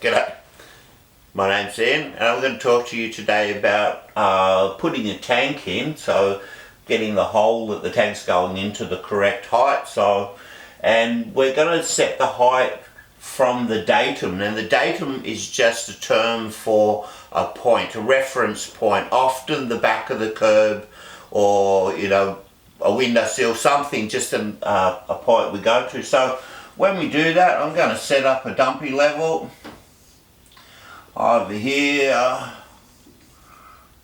G'day, my name's Ian and I'm going to talk to you today about putting a tank in, so getting the hole that the tank's going into the correct height. And we're going to set the height from the datum, and the datum is just a term for a point, a reference point, often the back of the curb or a windowsill, something, just a point we go to. So when we do that, I'm going to set up a dumpy level over here,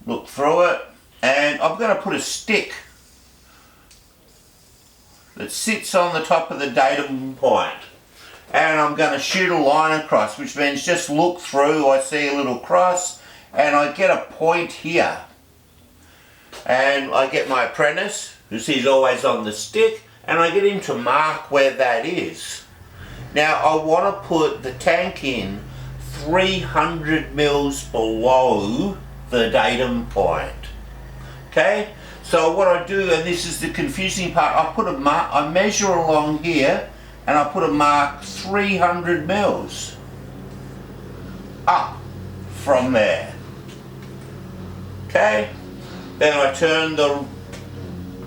look through it, and I'm going to put a stick that sits on the top of the datum point, and I'm going to shoot a line across, which means just look through, I see a little cross and I get a point here, and I get my apprentice, who's he's always on the stick, and I get him to mark where that is. Now I want to put the tank in 300 mils below the datum point. Okay, so what I do, and this is the confusing part, I measure along here and I put a mark 300 mils up from there. Okay, then I turn the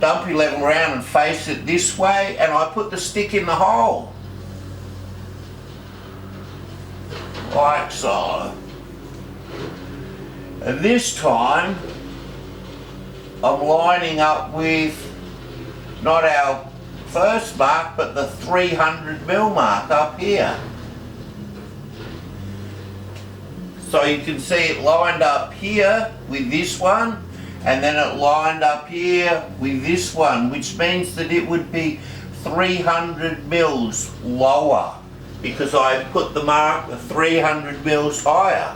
dumpy level around and face it this way, and I put the stick in the hole like so. And this time I'm lining up with not our first mark but the 300 mil mark up here. So you can see it lined up here with this one, and then it lined up here with this one, which means that it would be 300 mils lower, because I put the mark 300 mils higher.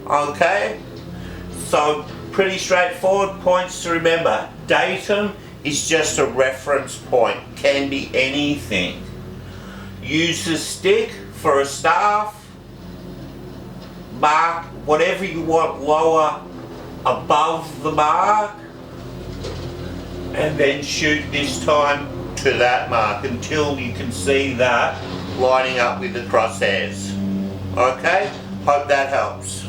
Okay, so pretty straightforward points to remember. Datum is just a reference point, can be anything. Use a stick for a staff, mark whatever you want lower above the mark, and then shoot this time to that mark until you can see that lining up with the crosshairs. Okay, hope that helps.